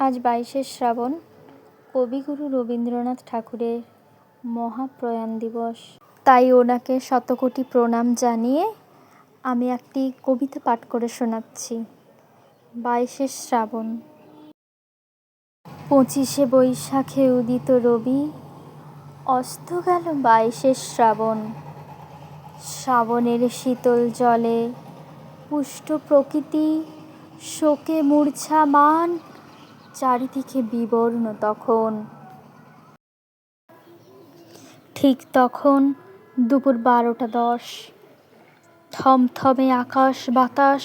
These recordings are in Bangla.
আজ ২২শে শ্রাবণ, কবিগুরু রবীন্দ্রনাথ ঠাকুরের মহাপ্রয়াণ দিবস। তাই ওনাকে শতকোটি প্রণাম জানিয়ে আমি একটি কবিতা পাঠ করে শোনাচ্ছি। ২২শে শ্রাবণ। ২৫শে বৈশাখে উদিত রবি, অস্ত গেল ২২শে শ্রাবণ। শ্রাবণের শীতল জলে পুষ্ট প্রকৃতি শোকে মূর্ছামান, চারিদিকে বিবর্ণ তখন। ঠিক তখন দুপুর ১২টা ১০। থমথমে আকাশ বাতাস,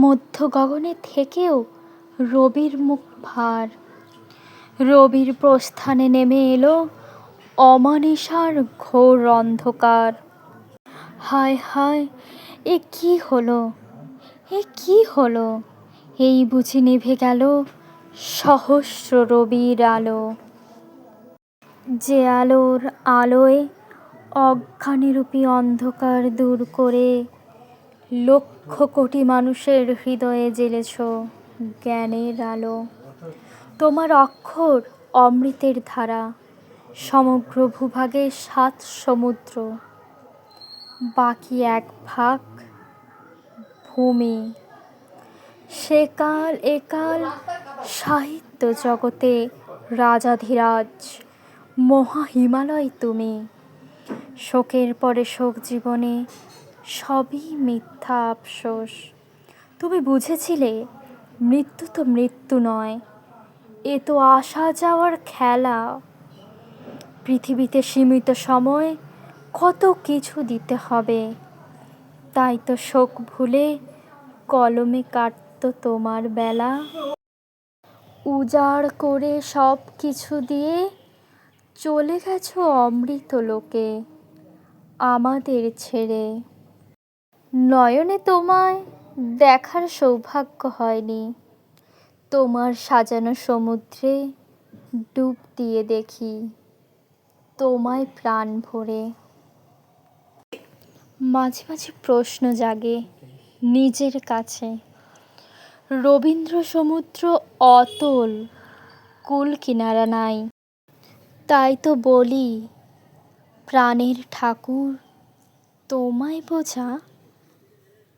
মধ্য গগনে থেকেও রবির মুখ ভার। রবির প্রস্থানে নেমে এলো অমানিসার ঘোর অন্ধকার। হায় হায়, এ কি হলো, এ কি হলো! এই বুঝি নিভে গেল সহস্র রবির আলো। যে আলোর আলোয় অজ্ঞানরূপী অন্ধকার দূর করে লক্ষ কোটি মানুষের হৃদয়ে জ্বেলেছ জ্ঞানের আলো। তোমার অক্ষর অমৃতের ধারা, সমগ্র ভূভাগে ৭ সমুদ্র, বাকি ১ ভাগ ভূমি। সেকাল একাল সাহিত্য জগতে রাজাধিরাজ, মহা হিমালয় তুমি। শোকের পরে শোক জীবনে সবই মিথ্যা আফসোস। তুমি বুঝেছিলে মৃত্যু তো মৃত্যু নয়, এ তো আসা যাওয়ার খেলা। পৃথিবীতে সীমিত সময়, কত কিছু দিতে হবে। তাই তো শোক ভুলে কলমে কাটত তোমার বেলা। উজাড় করে সব কিছু দিয়ে চলে গেছো অমৃত লোকে আমাদের ছেড়ে। নয়নে তোমায় দেখার সৌভাগ্য হয়নি, তোমার সাজানো সমুদ্রে ডুব দিয়ে দেখি তোমায় প্রাণ ভরে। মাঝে মাঝে প্রশ্ন জাগে নিজের কাছে, রবীন্দ্র সমুদ্র অতল, কূল কিনারা নাই। তাই তো বলি, প্রাণের ঠাকুর তোমায় বোঝা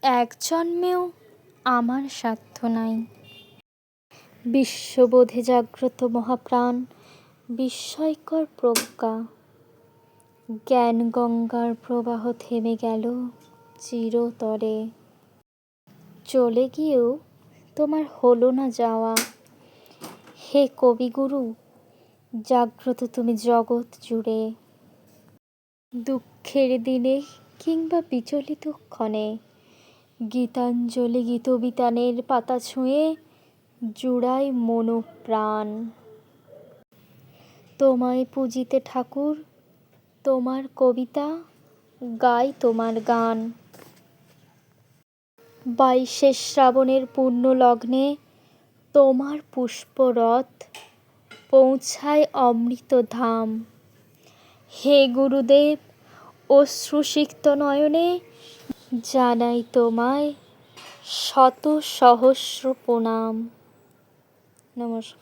১ জন্মেও আমার সাধ্য নাই। বিশ্ববোধে জাগ্রত মহাপ্রাণ, বিস্ময়কর প্রজ্ঞা, জ্ঞান গঙ্গার প্রবাহ থেমে গেল চিরতরে। চলে গিয়েও তোমার হলো না যাওয়া। হে কবিগুরু, জাগ্রত তুমি জগৎ জুড়ে। দুঃখের দিনে কিংবা বিচলিত ক্ষণে গীতাঞ্জলি গীতবিতানের পাতা ছুঁয়ে জুড়াই মনোপ্রাণ। তোমায় পুজিতে ঠাকুর, তোমার কবিতা, গাই তোমার গান। ২২শে শ্রাবণের পূর্ণ লগ্নে তোমার পুষ্পরথ পৌঁছায় অমৃত ধাম। হে গুরুদেব, অশ্রুসিক্ত নয়নে জানাই তোমায় শত সহস্র প্রণাম। নমস্কার।